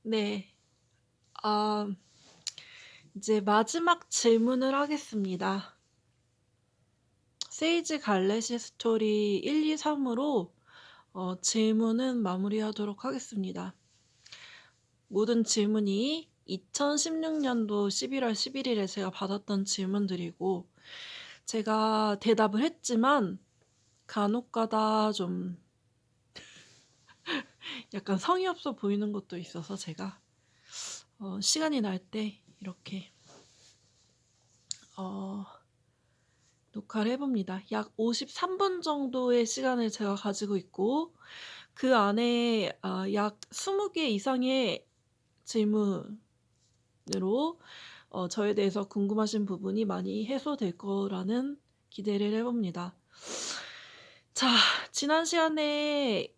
네. 아 이제 마지막 질문을 하겠습니다. 세이지 갈래시 스토리 1, 2, 3 으로 질문은 마무리하도록 하겠습니다. 모든 질문이 2016 년도 11월 11 일에 제가 받았던 질문들이고 제가 대답을 했지만 간혹 가다 좀 약간 성의 없어 보이는 것도 있어서 제가 시간이 날 때 이렇게 어 녹화를 해 봅니다. 약 53분 정도의 시간을 제가 가지고 있고 그 안에 약 20개 이상의 질문으로 저에 대해서 궁금하신 부분이 많이 해소될 거라는 기대를 해 봅니다. 자, 지난 시간에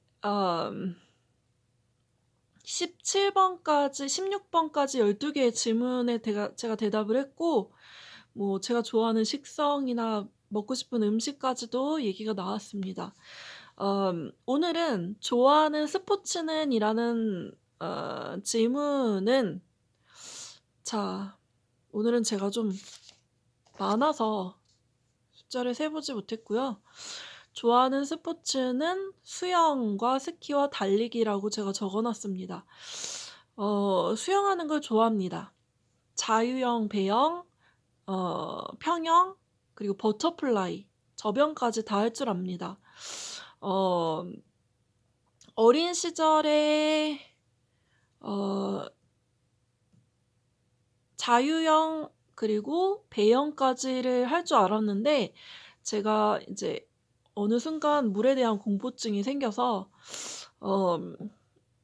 17 번까지 16 번까지 12 개의 질문에 제가 대답을 했고 뭐 제가 좋아하는 식성이나 먹고 싶은 음식까지도 얘기가 나왔습니다. 오늘은 "좋아하는 스포츠는?"이라는 질문은 자 오늘은 제가 좀 많아서 숫자를 세 보지 못했고요. 좋아하는 스포츠는 수영과 스키와 달리기라고 제가 적어 놨습니다. 수영하는 걸 좋아합니다. 자유형, 배영, 평영, 그리고 버터플라이, 저병까지 다 할 줄 압니다. 어 어린 시절에 어 자유형 그리고 배영까지를 할 줄 알았는데 제가 이제 어느 순간 물에 대한 공포증이 생겨서 음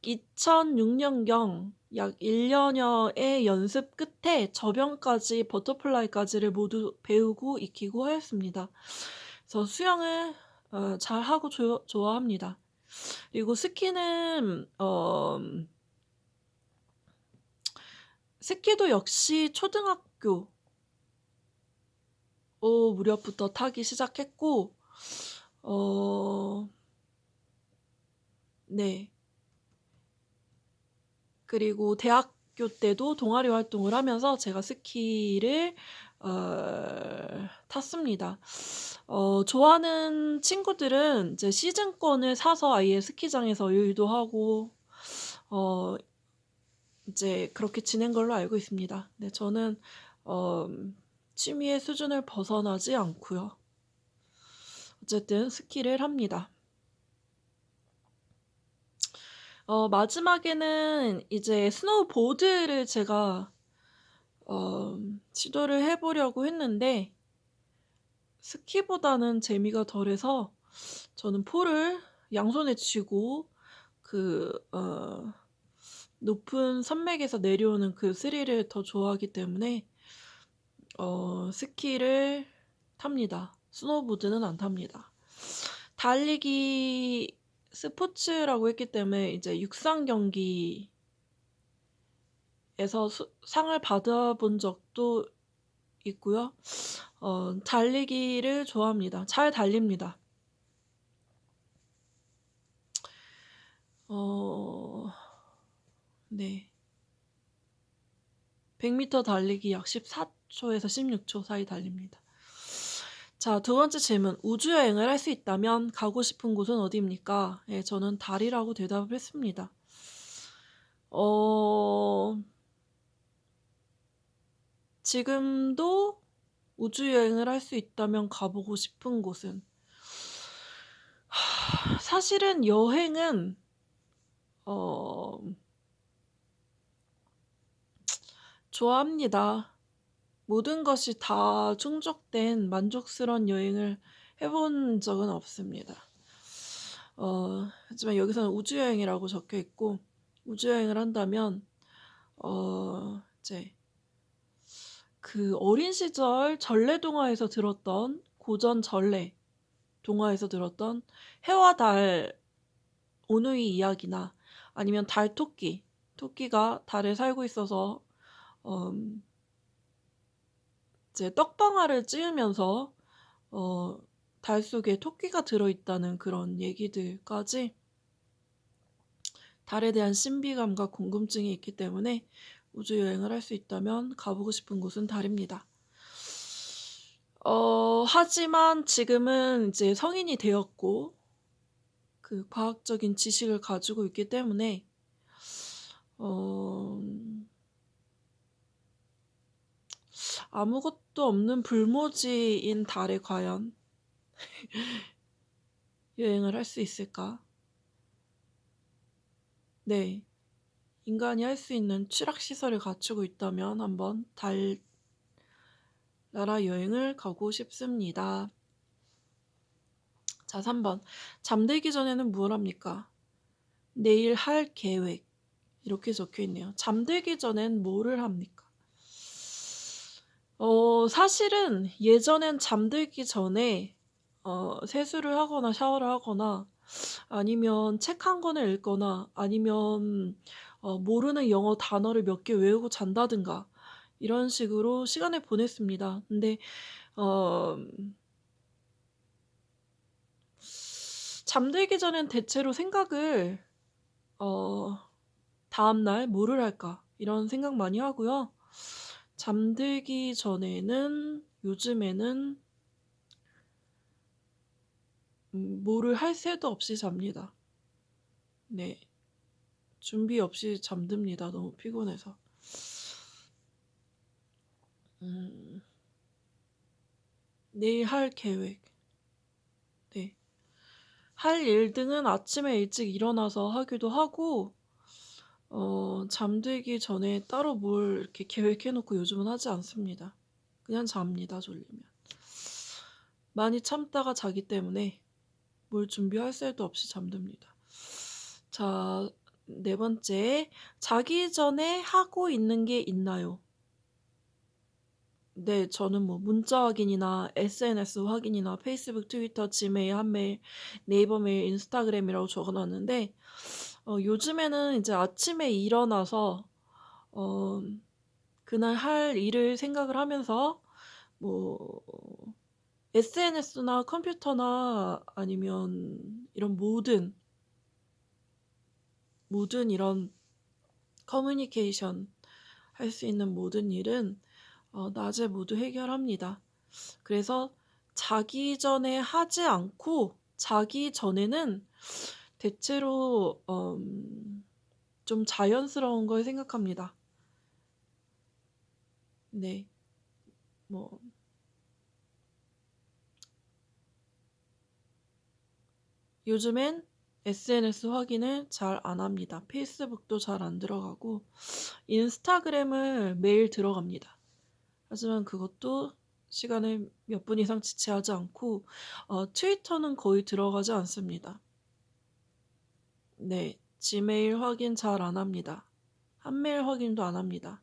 2006 년경 약 1 년여의 연습 끝에 저병까지 버터플라이까지를 모두 배우고 익히고 하였습니다. 그래서 수영을 잘하고 좋아합니다. 그리고 스키도 역시 초등학교 무렵부터 타기 시작했고 어 네. 그리고 대학교 때도 동아리 활동을 하면서 제가 스키를 탔습니다. 좋아하는 친구들은 이제 시즌권을 사서 아예 스키장에서 요일도 하고 어 이제 그렇게 지낸 걸로 알고 있습니다. 네, 저는 어 취미의 수준을 벗어나지 않고요. 어쨌든 스키를 합니다. 마지막에는 이제 스노우보드를 제가 시도를 해 보려고 했는데 스키보다는 재미가 덜해서 저는 폴을 양손에 쥐고 그 높은 산맥에서 내려오는 그 스릴을 더 좋아하기 때문에 스키를 탑니다. 스노우보드는 안 탑니다. 달리기 스포츠라고 했기 때문에 이제 육상 경기에서 상을 받아 본 적도 있고요. 달리기를 좋아합니다. 잘 달립니다. 어 네. 100 미터 달리기 약 14 초에서 16초 사이 달립니다. 자, 두 번째 질문. "우주 여행을 할 수 있다면 가고 싶은 곳은 어디입니까?" 예, 저는 달이라고 대답을 했습니다. 어 지금도 우주 여행을 할 수 있다면 가 보고 싶은 곳은 사실은 여행은 어 좋아합니다. 모든 것이 다 충족된 만족스러운 여행을 해본 적은 없습니다. 하지만 여기서는 우주 여행이라고 적혀 있고 우주 여행을 한다면 이제 그 어린 시절 전래 동화에서 들었던 고전 전래 동화에서 들었던 해와 달 오누이 이야기나 아니면 달 토끼가 달에 살고 있어서 음 이제 떡방아를 찧으면서 어 달 속에 토끼가 들어 있다는 그런 얘기들까지 달에 대한 신비감과 궁금증이 있기 때문에 우주 여행을 할 수 있다면 가보고 싶은 곳은 달입니다. 하지만 지금은 이제 성인이 되었고 그 과학적인 지식을 가지고 있기 때문에 어 아무것도 없는 불모지인 달에 과연 여행을 할 수 있을까? 네. 인간이 할 수 있는 취락 시설을 갖추고 있다면 한번 달 나라 여행을 가고 싶습니다. 자, 3번. 잠들기 전에는 무엇 합니까? 내일 할 계획. 이렇게 적혀 있네요. 잠들기 전엔 뭐를 합니까? 사실은 예전엔 잠들기 전에 세수를 하거나 샤워를 하거나 아니면 책 한 권을 읽거나 아니면 모르는 영어 단어를 몇 개 외우고 잔다든가 이런 식으로 시간을 보냈습니다. 근데 어 잠들기 전엔 대체로 생각을 어 '다음날 뭐를 할까?' 이런 생각 많이 하고요. 잠들기 전에는 요즘에는 뭐를 할 새도 없이 잡니다. 네. 준비 없이 잠듭니다, 너무 피곤해서. 음 내일 할 계획. 네. 할 일 등은 아침에 일찍 일어나서 하기도 하고 잠들기 전에 따로 뭘 이렇게 계획해 놓고 요즘은 하지 않습니다. 그냥 잡니다, 졸리면. 많이 참다가 자기 때문에 뭘 준비할 새도 없이 잠듭니다. 자, 네 번째. 자기 전에 하고 있는 게 있나요? 네. 저는 뭐 문자 확인이나 SNS 확인이나 페이스북, 트위터, 지메일, 한메일, 네이버 메일, 인스타그램이라고 적어 놨는데 요즘에는 이제 아침에 일어나서 어 그날 할 일을 생각을 하면서 뭐 SNS나 컴퓨터나 아니면 이런 모든 이런 커뮤니케이션 할 수 있는 모든 일은 낮에 모두 해결합니다. 그래서 자기 전에 하지 않고 자기 전에는 대체로 좀 자연스러운 걸 생각합니다. 네. 뭐 요즘엔 SNS 확인을 잘 안 합니다. 페이스북도 잘 안 들어가고 인스타그램을 매일 들어갑니다. 하지만 그것도 시간을 몇 분 이상 지체하지 않고 트위터는 거의 들어가지 않습니다. 네. 지메일 확인 잘 안 합니다. 한메일 확인도 안 합니다.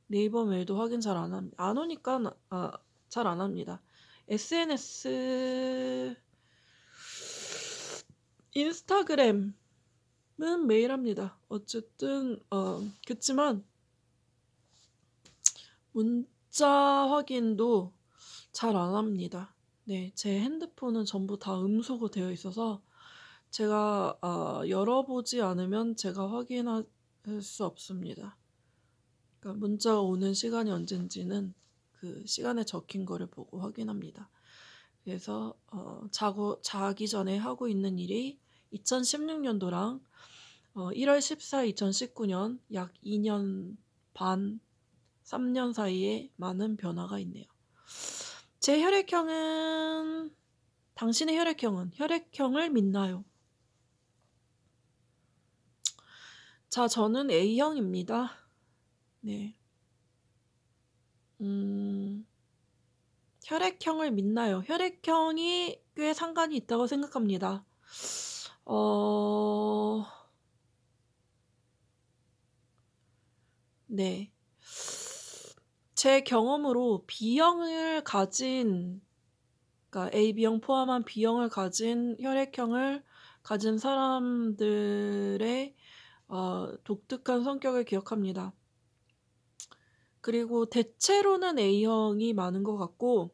네이버 메일도 확인 잘 안 합니다. 안 오니까 잘 안 합니다. SNS 인스타그램은 매일 합니다. 어쨌든 그치만 문자 확인도 잘 안 합니다. 네. 제 핸드폰은 전부 다 음소거 되어 있어서 제가 열어보지 않으면 제가 확인할 수 없습니다. 그러니까 문자가 오는 시간이 언젠지는 그 시간에 적힌 거를 보고 확인합니다. 그래서 자기 전에 하고 있는 일이 2016년도랑 1월 14일 2019년 약 2년 반, 3년 사이에 많은 변화가 있네요. 제 혈액형은 당신의 혈액형은 혈액형을 믿나요? 자, 저는 A형입니다. 네. 음. 혈액형을 믿나요? 혈액형이 꽤 상관이 있다고 생각합니다. 어 네. 제 경험으로 B형을 가진 그러니까 AB형 포함한 B형을 가진 혈액형을 가진 사람들의 독특한 성격을 기억합니다. 그리고 대체로는 A형이 많은 것 같고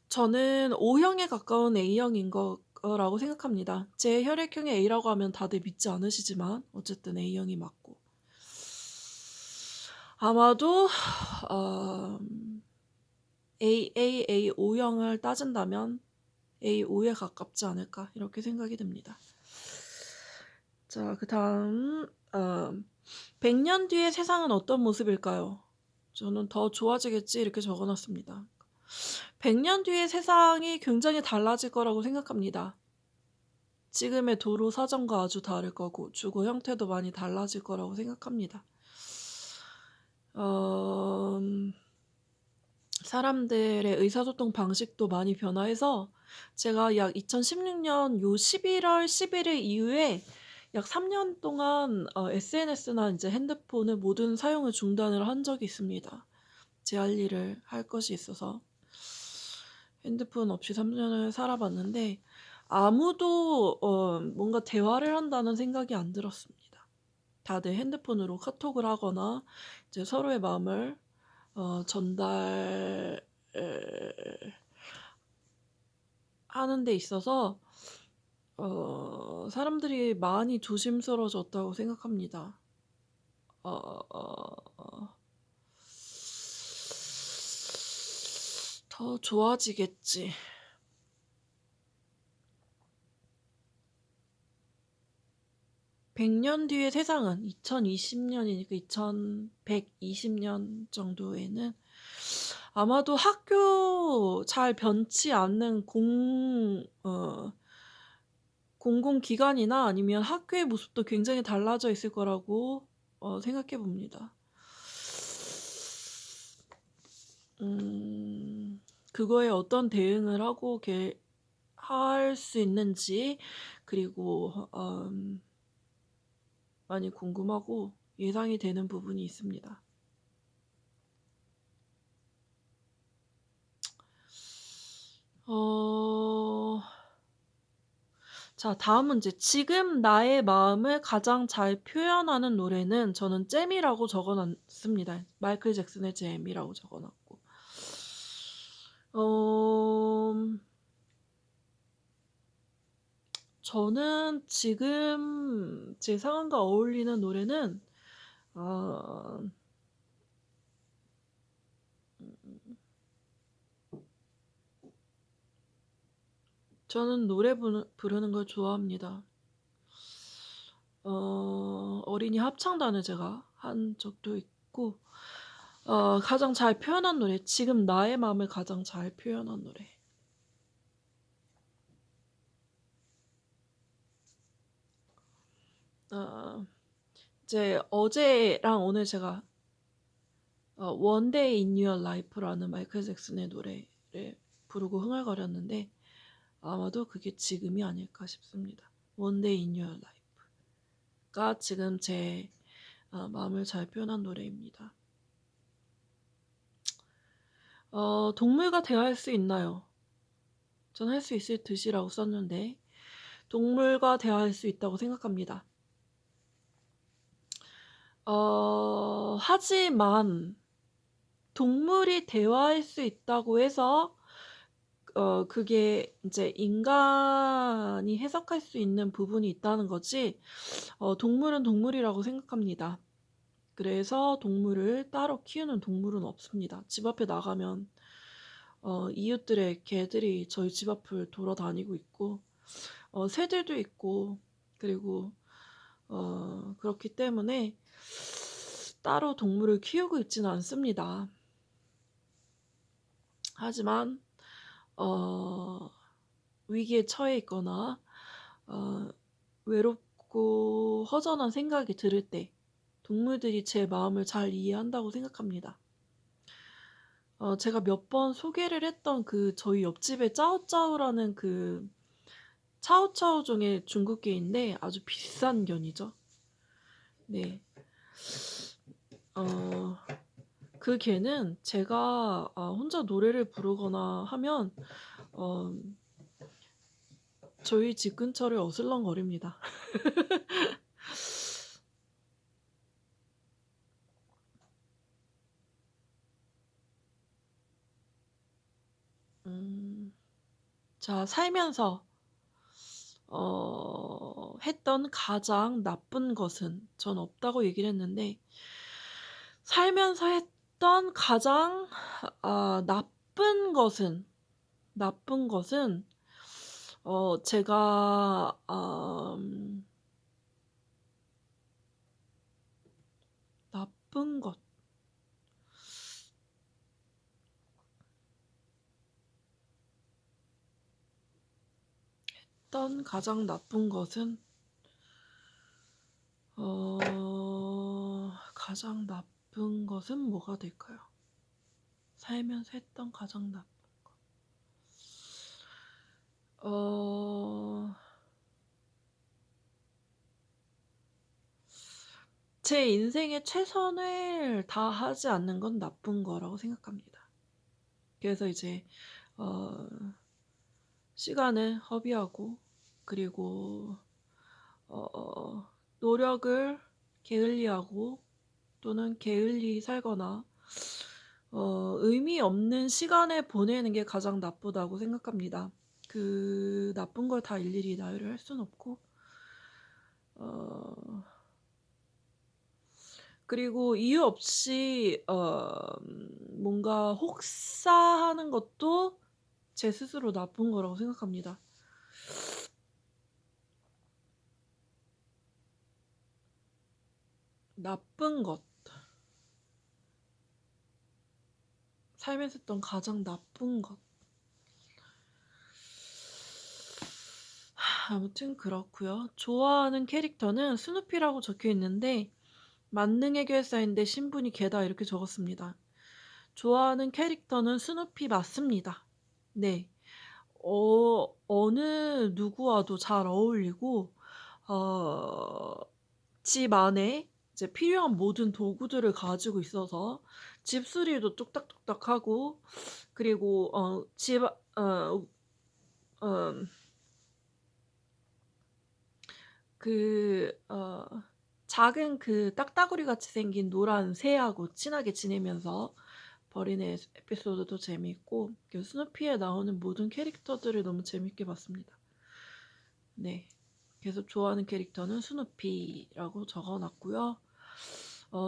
저는 O형에 가까운 A형인 것 거라고 생각합니다. 제 혈액형이 A라고 하면 다들 믿지 않으시지만 어쨌든 A형이 맞고 아마도 AAAO형을 따진다면 A5에 가깝지 않을까 이렇게 생각이 듭니다. 자, 그다음 100년 뒤의 세상은 어떤 모습일까요? 저는 더 좋아지겠지 이렇게 적어놨습니다. 100년 뒤의 세상이 굉장히 달라질 거라고 생각합니다. 지금의 도로 사정과 아주 다를 거고 주거 형태도 많이 달라질 거라고 생각합니다. 사람들의 의사소통 방식도 많이 변화해서 제가 약 2016년 요 11월 11일 이후에 약 3년 동안 SNS나 이제 핸드폰을 모든 사용을 중단을 한 적이 있습니다. 제 할 일을 할 것이 있어서 핸드폰 없이 3년을 살아봤는데 아무도 뭔가 대화를 한다는 생각이 안 들었습니다. 다들 핸드폰으로 카톡을 하거나 이제 서로의 마음을 전달 하는 데 있어서 사람들이 많이 조심스러워졌다고 생각합니다. 더 좋아지겠지. 100년 뒤의 세상은 2020년이니까 2120년 정도에는 아마도 학교 잘 변치 않는 공공기관이나 아니면 학교의 모습도 굉장히 달라져 있을 거라고 생각해 봅니다. 그거에 어떤 대응을 하고 할 수 있는지 그리고 많이 궁금하고 예상이 되는 부분이 있습니다. 자, 다음 문제. 지금 나의 마음을 가장 잘 표현하는 노래는 저는 잼이라고 적어놨습니다. 마이클 잭슨의 잼이라고 적어놨고. 저는 지금 제 상황과 어울리는 노래는 저는 노래 부르는 걸 좋아합니다. 어린이 합창단을 제가 한 적도 있고 가장 잘 표현한 노래, 지금 나의 마음을 가장 잘 표현한 노래. 이제 어제랑 오늘 제가 One Day in Your Life라는 마이클 잭슨의 노래를 부르고 흥얼거렸는데 아마도 그게 지금이 아닐까 싶습니다. One Day in Your Life가 지금 제 마음을 잘 표현한 노래입니다. 동물과 대화할 수 있나요? 전 할 수 있을 듯이라고 썼는데 동물과 대화할 수 있다고 생각합니다. 하지만 동물이 대화할 수 있다고 해서 그게 이제 인간이 해석할 수 있는 부분이 있다는 거지 동물은 동물이라고 생각합니다. 그래서 동물을 따로 키우는 동물은 없습니다. 집 앞에 나가면 이웃들의 개들이 저희 집 앞을 돌아다니고 있고 새들도 있고 그리고 그렇기 때문에 따로 동물을 키우고 있지는 않습니다. 하지만 위기에 처해 있거나 외롭고 허전한 생각이 들을 때 동물들이 제 마음을 잘 이해한다고 생각합니다. 제가 몇 번 소개를 했던 그 저희 옆집에 짜오짜오라는 그 차오차오 종의 중국개인데 아주 비싼 견이죠. 네. 그 개는 제가 혼자 노래를 부르거나 하면 저희 집 근처를 어슬렁거립니다. 자, 살면서 했던 가장 나쁜 것은 전 없다고 얘기를 했는데 살면서 했던 가장 나쁜 것은 제가 나쁜 것 했던 가장 나쁜 것은 가장 나쁜 것은 뭐가 될까요? 살면서 했던 가장 나쁜 것. 제 인생에 최선을 다하지 않는 건 나쁜 거라고 생각합니다. 그래서 이제 시간을 허비하고 그리고 노력을 게을리하고 또는 게을리 살거나 의미 없는 시간을 보내는 게 가장 나쁘다고 생각합니다. 그 나쁜 걸 다 일일이 나열을 할 수는 없고 그리고 이유 없이 뭔가 혹사하는 것도 제 스스로 나쁜 거라고 생각합니다. 나쁜 것. 삶에서 했던 가장 나쁜 것. 아무튼 그렇고요. 좋아하는 캐릭터는 스누피라고 적혀 있는데 만능의 결사인데 신분이 개다 이렇게 적었습니다. 좋아하는 캐릭터는 스누피 맞습니다. 네. 어느 누구와도 잘 어울리고 집 안에 이제 필요한 모든 도구들을 가지고 있어서 집수리도 뚝딱뚝딱하고 그리고 그 작은 그 딱따구리 같이 생긴 노란 새하고 친하게 지내면서 벌이는 에피소드도 재미있고 그 스누피에 나오는 모든 캐릭터들을 너무 재밌게 봤습니다. 네. 그래서 좋아하는 캐릭터는 스누피라고 적어놨고요.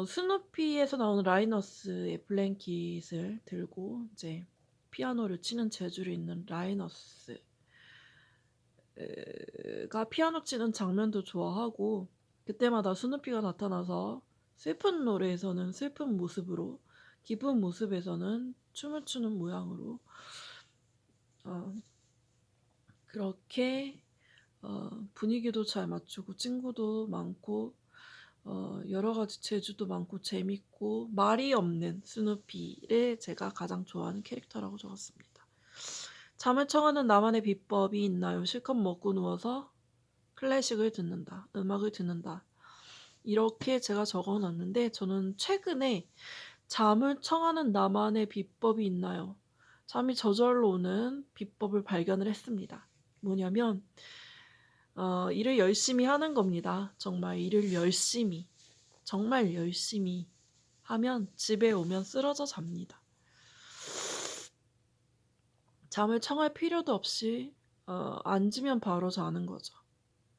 스누피에서 나오는 라이너스의 블랭킷을 들고 이제 피아노를 치는 재주를 있는 라이너스가 피아노 치는 장면도 좋아하고 그때마다 스누피가 나타나서 슬픈 노래에서는 슬픈 모습으로 기쁜 모습에서는 춤을 추는 모양으로 그렇게 분위기도 잘 맞추고 친구도 많고 여러 가지 재주도 많고 재밌고 말이 없는 스누피를 제가 가장 좋아하는 캐릭터라고 적었습니다. 잠을 청하는 나만의 비법이 있나요? 실컷 먹고 누워서 클래식을 듣는다. 음악을 듣는다. 이렇게 제가 적어놨는데 저는 최근에 잠을 청하는 나만의 비법이 있나요? 잠이 저절로 오는 비법을 발견을 했습니다. 뭐냐면 일을 열심히 하는 겁니다. 정말 일을 열심히 정말 열심히 하면 집에 오면 쓰러져 잡니다. 잠을 청할 필요도 없이 앉으면 바로 자는 거죠.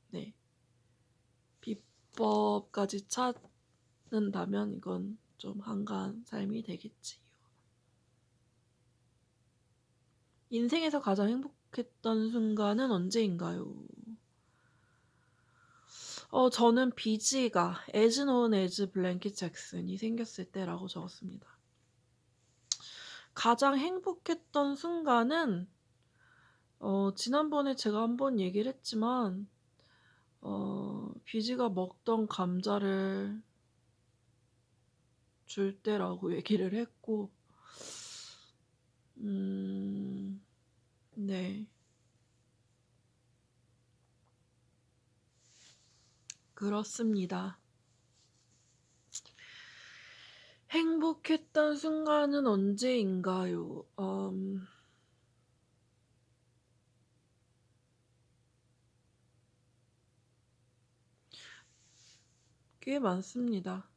네. 비법까지 찾는다면 이건 좀 한가한 삶이 되겠지요. 인생에서 가장 행복했던 순간은 언제인가요? 저는 비지가 as known as 블랭킷 잭슨이 생겼을 때라고 적었습니다. 가장 행복했던 순간은 지난번에 제가 한번 얘기를 했지만 비지가 먹던 감자를 줄 때라고 얘기를 했고 네. 그렇습니다. 행복했던 순간은 언제인가요? 꽤 많습니다.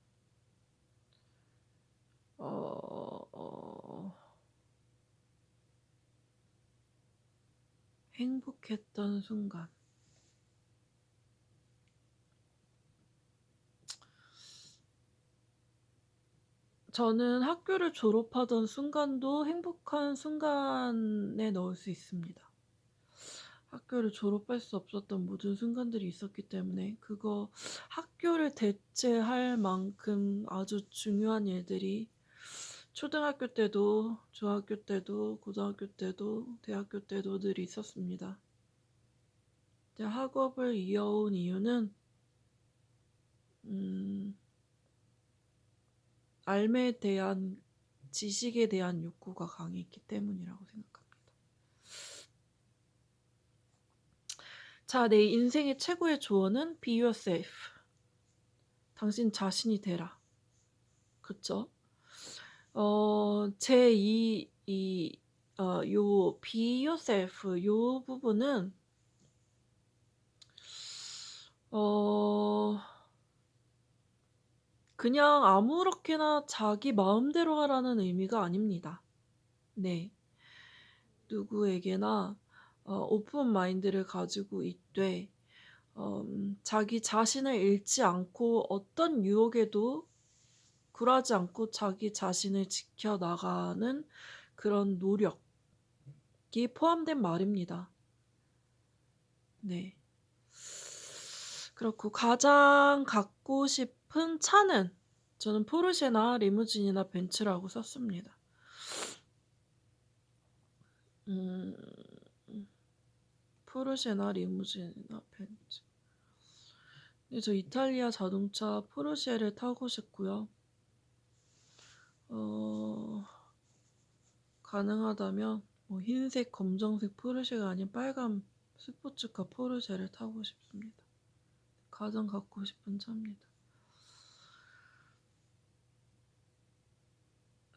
행복했던 순간. 저는 학교를 졸업하던 순간도 행복한 순간에 넣을 수 있습니다. 학교를 졸업할 수 없었던 모든 순간들이 있었기 때문에 그거 학교를 대체할 만큼 아주 중요한 일들이 초등학교 때도 중학교 때도 고등학교 때도 대학교 때도 늘 있었습니다. 학업을 이어온 이유는 삶에 대한 지식에 대한 욕구가 강했기 때문이라고 생각합니다. 자, 내 인생의 최고의 조언은 be yourself. 당신 자신이 되라. 그쵸? 요 be yourself 요 부분은 그냥 아무렇게나 자기 마음대로 하라는 의미가 아닙니다. 네. 누구에게나 오픈 마인드를 가지고 있되 자기 자신을 잃지 않고 어떤 유혹에도 굴하지 않고 자기 자신을 지켜나가는 그런 노력이 포함된 말입니다. 네. 그렇고 가장 갖고 싶은 차는 저는 포르쉐나 리무진이나 벤츠라고 썼습니다. 포르쉐나 리무진이나 벤츠. 네, 저 이탈리아 자동차 포르쉐를 타고 싶고요. 가능하다면 뭐 흰색, 검정색 포르쉐가 아닌 빨간 스포츠카 포르쉐를 타고 싶습니다. 가장 갖고 싶은 차입니다.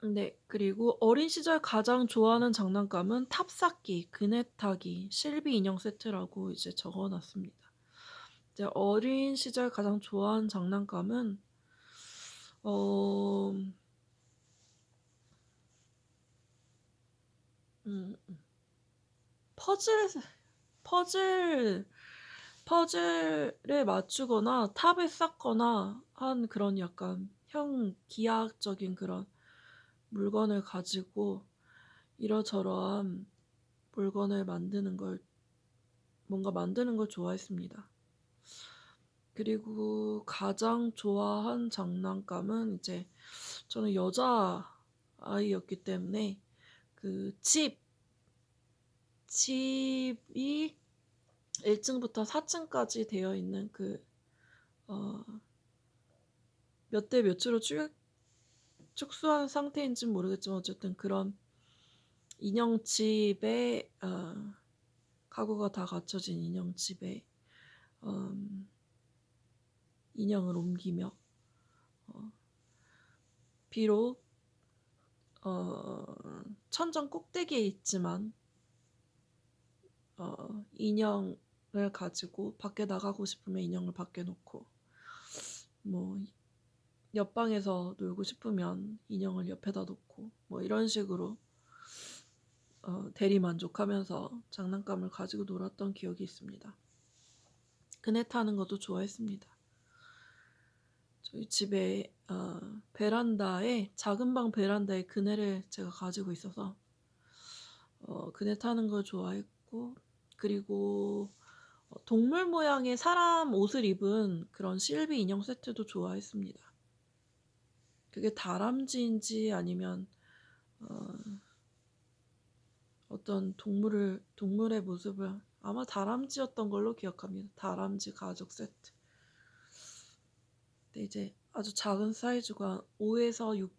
네, 그리고 어린 시절 가장 좋아하는 장난감은 탑쌓기, 그네 타기, 실비 인형 세트라고 이제 적어놨습니다. 이제 어린 시절 가장 좋아하는 장난감은 퍼즐을 맞추거나 탑에 쌓거나 한 그런 약간 기하학적인 그런 물건을 가지고 이러저러한 물건을 뭔가 만드는 걸 좋아했습니다. 그리고 가장 좋아한 장난감은 이제 저는 여자아이였기 때문에 그 집이 1층부터 4층까지 되어 있는 몇 대 몇으로 축소한 상태인지는 모르겠지만 어쨌든 그런 인형집에 가구가 다 갖춰진 인형집에 인형을 옮기며 비록 천정 꼭대기에 있지만 인형을 가지고 밖에 나가고 싶으면 인형을 밖에 놓고 뭐 옆방에서 놀고 싶으면 인형을 옆에다 놓고 뭐 이런 식으로 대리 만족하면서 장난감을 가지고 놀았던 기억이 있습니다. 그네 타는 것도 좋아했습니다. 저희 집에 작은 방 베란다에 그네를 제가 가지고 있어서 그네 타는 걸 좋아했고 그리고 동물 모양의 사람 옷을 입은 그런 실비 인형 세트도 좋아했습니다. 그게 다람쥐인지 아니면 어떤 동물의 모습을 아마 다람쥐였던 걸로 기억합니다. 다람쥐 가죽 세트. 근데 이제 아주 작은 사이즈가 5.5에서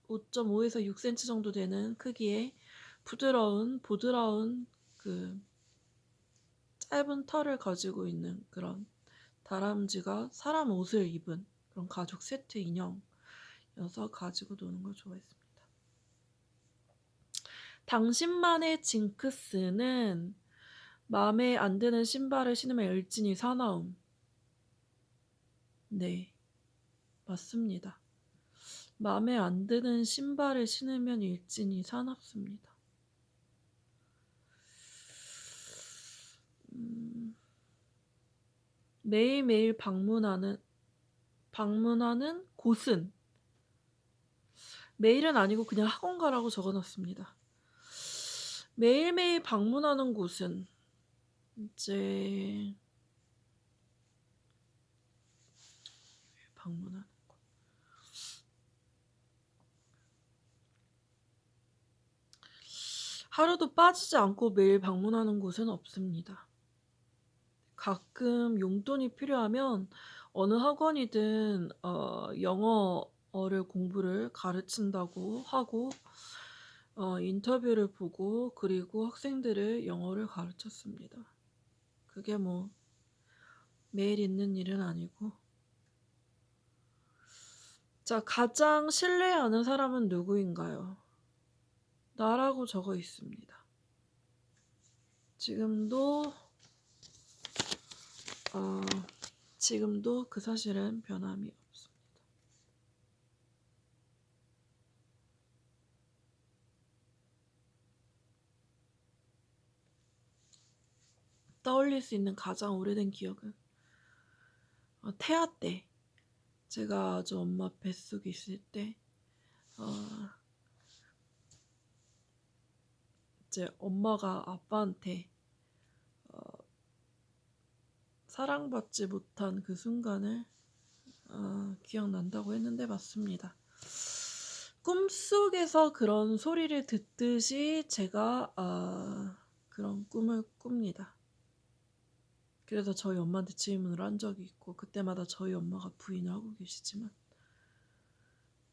6cm 정도 되는 크기의 보드라운 그 짧은 털을 가지고 있는 그런 다람쥐가 사람 옷을 입은 그런 가죽 세트 인형여서 가지고 노는 걸 좋아했습니다. 당신만의 징크스는 마음에 안 드는 신발을 신으면 일진이 사나움. 네, 맞습니다. 마음에 안 드는 신발을 신으면 일진이 사납습니다. 매일매일 방문하는 곳은 매일은 아니고 그냥 학원 가라고 적어 놨습니다. 매일매일 방문하는 곳은 이제 방문하는 곳. 하루도 빠지지 않고 매일 방문하는 곳은 없습니다. 가끔 용돈이 필요하면 어느 학원이든 영어를 공부를 가르친다고 하고 인터뷰를 보고 그리고 학생들을 영어를 가르쳤습니다. 그게 뭐 매일 있는 일은 아니고. 자, 가장 신뢰하는 사람은 누구인가요? 나라고 적어 있습니다. 지금도 그 사실은 변함이 없습니다. 떠올릴 수 있는 가장 오래된 기억은 태아 때, 제가 아주 엄마 뱃속에 있을 때 이제 엄마가 아빠한테 사랑받지 못한 그 순간을 기억난다고 했는데 맞습니다. 꿈속에서 그런 소리를 듣듯이 제가 그런 꿈을 꿉니다. 그래서 저희 엄마한테 질문을 한 적이 있고 그때마다 저희 엄마가 부인을 하고 계시지만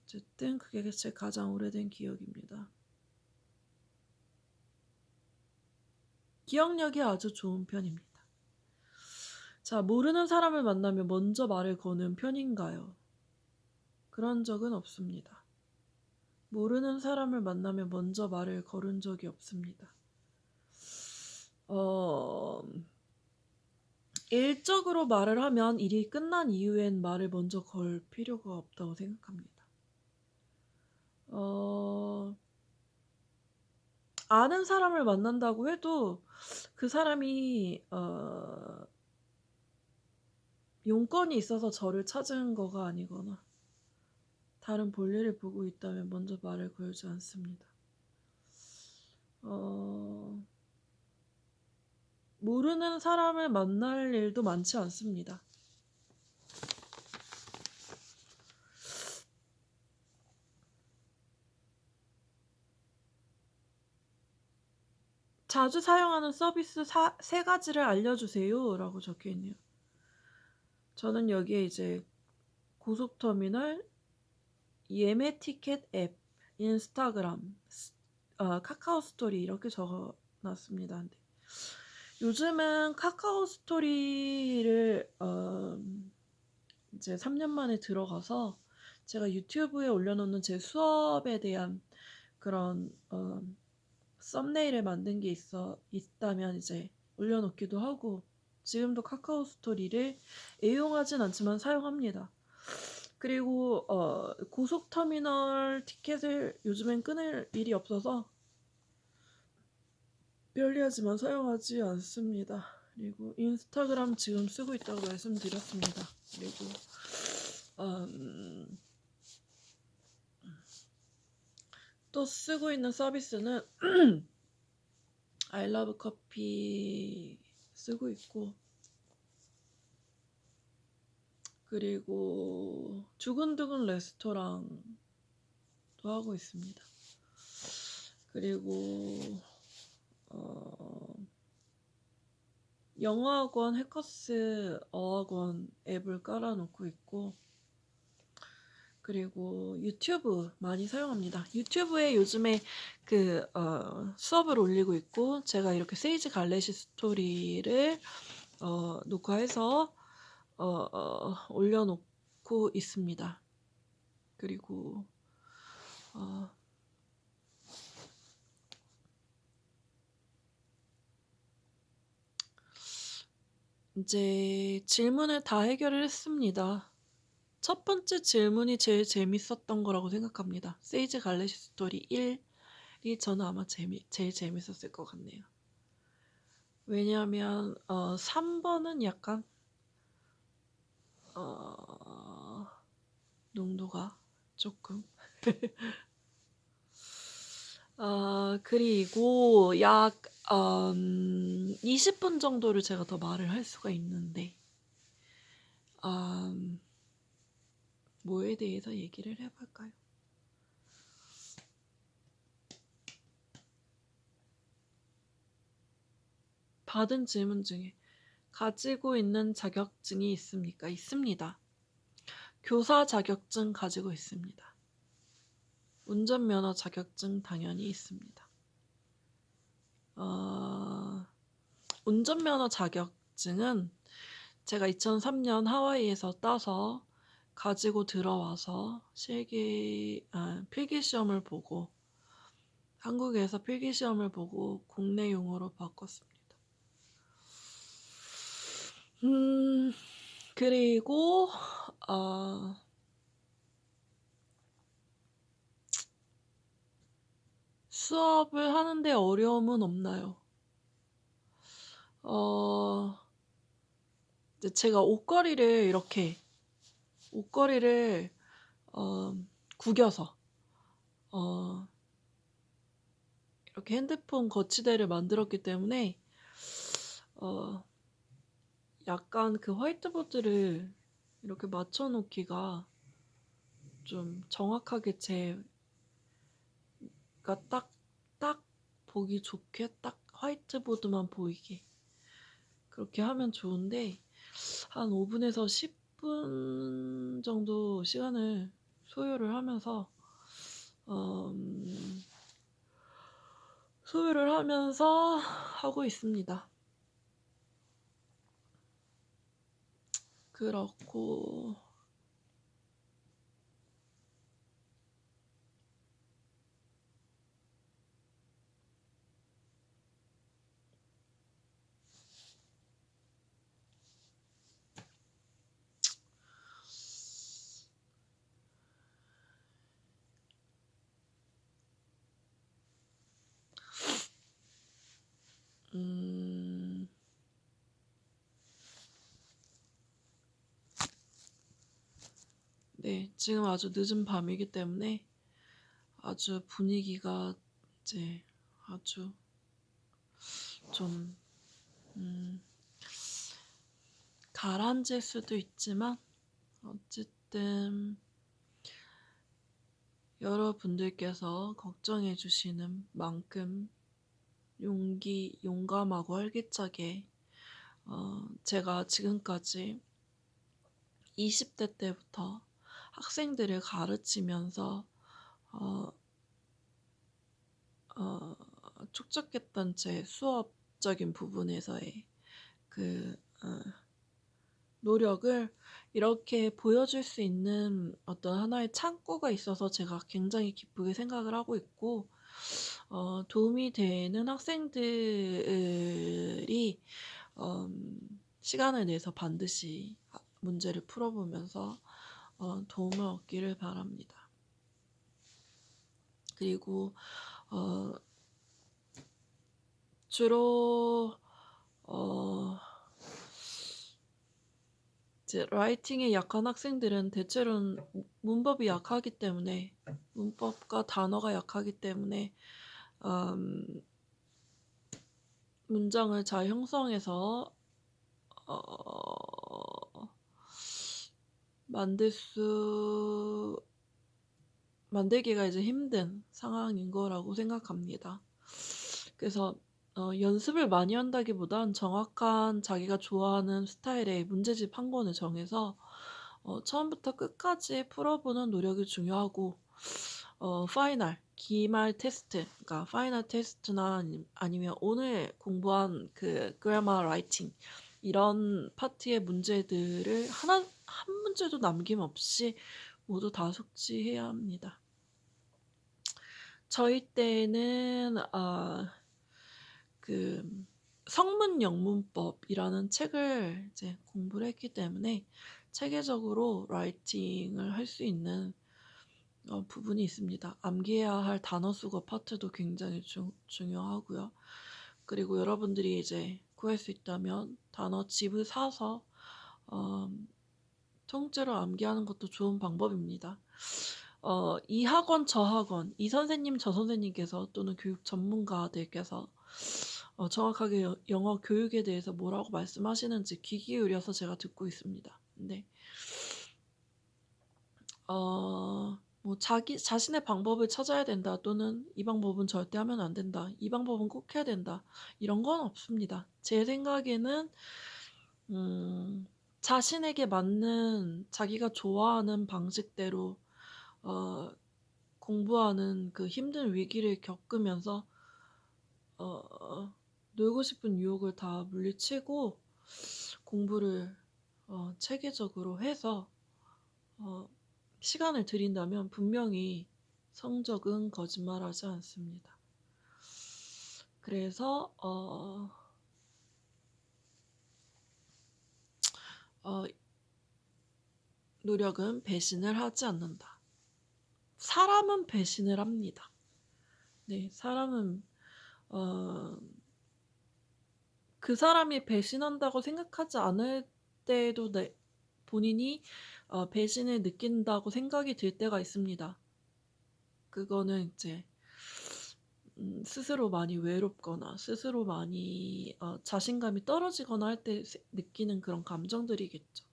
어쨌든 그게 제 가장 오래된 기억입니다. 기억력이 아주 좋은 편입니다. 자, 모르는 사람을 만나면 먼저 말을 거는 편인가요? 그런 적은 없습니다. 모르는 사람을 만나면 먼저 말을 걸은 적이 없습니다. 일적으로 말을 하면 일이 끝난 이후엔 말을 먼저 걸 필요가 없다고 생각합니다. 아는 사람을 만난다고 해도 그 사람이 용건이 있어서 저를 찾은 거가 아니거나 다른 볼일을 보고 있다면 먼저 말을 걸지 않습니다. 모르는 사람을 만날 일도 많지 않습니다. 자주 사용하는 서비스 3가지를 알려주세요 라고 적혀있네요. 저는 여기에 이제 고속터미널, 예매 티켓 앱, 인스타그램, 카카오 스토리 이렇게 적어놨습니다. 근데 요즘은 카카오 스토리를 이제 3년 만에 들어가서 제가 유튜브에 올려놓는 제 수업에 대한 그런 썸네일을 만든 게 있다면 이제 올려놓기도 하고 지금도 카카오 스토리를 애용하진 않지만 사용합니다. 그리고 고속터미널 티켓을 요즘엔 끊을 일이 없어서 편리하지만 사용하지 않습니다. 그리고 인스타그램 지금 쓰고 있다고 말씀드렸습니다. 그리고 또 쓰고 있는 서비스는 아이러브 커피 쓰고 있고 그리고 두근두근 레스토랑도 하고 있습니다. 그리고 영어학원 해커스 어학원 앱을 깔아놓고 있고 그리고 유튜브 많이 사용합니다. 유튜브에 요즘에 수업을 올리고 있고 제가 이렇게 세이지 갈래시 스토리를 녹화해서 올려놓고 있습니다. 그리고 이제 질문을 다 해결을 했습니다. 첫 번째 질문이 제일 재밌었던 거라고 생각합니다. 세이지 갈래시 스토리 1이 저는 아마 제일 재밌었을 것 같네요. 왜냐하면 3번은 약간 농도가 조금 그리고 약 20분 정도를 제가 더 말을 할 수가 있는데 음 뭐에 대해서 얘기를 해 볼까요? 받은 질문 중에 "가지고 있는 자격증이 있습니까?" 있습니다. 교사 자격증 가지고 있습니다. 운전면허 자격증 당연히 있습니다. 어 운전면허 자격증은 제가 2003년 하와이에서 따서 가지고 들어와서 필기 시험을 보고 한국에서 필기 시험을 보고 국내용으로 바꿨습니다. 그리고 어 수업을 하는데 어려움은 없나요? 어 이제 제가 옷걸이를 어 구겨서 어 이렇게 핸드폰 거치대를 만들었기 때문에 어 약간 그 화이트보드를 이렇게 맞춰 놓기가 좀 정확하게 제가 딱 보기 좋게 딱 화이트보드만 보이게 그렇게 하면 좋은데 한 5 분에서 10분 정도 시간을 소요를 하면서 음 하고 있습니다. 그렇고 음 네. 지금 아주 늦은 밤이기 때문에 아주 분위기가 이제 아주 좀 음 가라앉을 수도 있지만 어쨌든 여러분들께서 걱정해 주시는 만큼 용감하고 활기차게 제가 지금까지 20대 때부터 학생들을 가르치면서 어 어 촉척했던 제 수업적인 부분에서의 그 노력을 이렇게 보여줄 수 있는 어떤 하나의 창구가 있어서 제가 굉장히 기쁘게 생각을 하고 있고 도움이 되는 학생들이 시간을 내서 반드시 문제를 풀어 보면서 도움을 얻기를 바랍니다. 그리고 어 주로 어 이제 라이팅에 약한 학생들은 대체로는 문법이 약하기 때문에 문법과 단어가 약하기 때문에 음 문장을 잘 형성해서 어 만들 수 만들기가 이제 힘든 상황인 거라고 생각합니다. 그래서 연습을 많이 한다기보단 정확한 자기가 좋아하는 스타일의 문제집 한 권을 정해서 처음부터 끝까지 풀어보는 노력이 중요하고 기말 테스트, 그러니까 파이널 테스트나 아니면 오늘 공부한 그 grammar writing 이런 파트의 문제들을 한 문제도 남김없이 모두 다 숙지해야 합니다. 저희 때는 그 성문영문법이라는 책을 이제 공부를 했기 때문에 체계적으로 라이팅을 할 수 있는 부분이 있습니다. 암기해야 할 단어 수거 파트도 굉장히 중요하고요. 그리고 여러분들이 이제 구할 수 있다면 단어집을 사서 어 통째로 암기하는 것도 좋은 방법입니다. 이 학원 저 학원, 이 선생님 저 선생님께서 또는 교육 전문가들께서 정확하게 영어 교육에 대해서 뭐라고 말씀하시는지 귀 기울여서 제가 듣고 있습니다. 근데 뭐 자기 자신의 방법을 찾아야 된다 또는 이 방법은 절대 하면 안 된다. 이 방법은 꼭 해야 된다. 이런 건 없습니다. 제 생각에는 음 자신에게 맞는 자기가 좋아하는 방식대로 어 공부하는 그 힘든 위기를 겪으면서 어 놀고 싶은 유혹을 다 물리치고 공부를 체계적으로 해서 어 시간을 들인다면 분명히 성적은 거짓말하지 않습니다. 그래서 어 '노력은 배신을 하지 않는다.' 사람은 배신을 합니다. 네. 사람은 어 그 사람이 배신한다고 생각하지 않을 때에도 본인이 배신을 느낀다고 생각이 들 때가 있습니다. 그거는 이제 스스로 많이 외롭거나 스스로 많이 자신감이 떨어지거나 할 때 느끼는 그런 감정들이겠죠.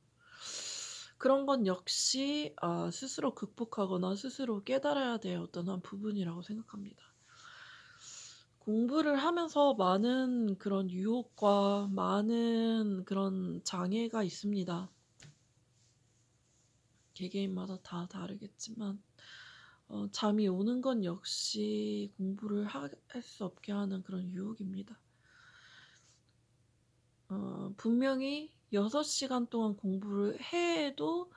그런 건 역시 스스로 극복하거나 스스로 깨달아야 될 어떤 한 부분이라고 생각합니다. 공부를 하면서 많은 그런 유혹과 많은 그런 장애가 있습니다. 개개인마다 다 다르겠지만 잠이 오는 건 역시 공부를 할 수 없게 하는 그런 유혹입니다. 분명히 6 시간 동안 공부를 해도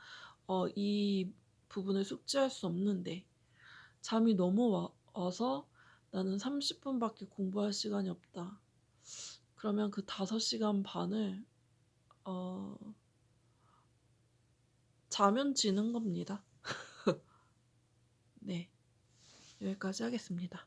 이 부분을 숙지할 수 없는데 잠이 너무 와서 '나는 30 분밖에 공부할 시간이 없다.' 그러면 그 5 시간 반을 어 자면 지는 겁니다. 네. 여기까지 하겠습니다.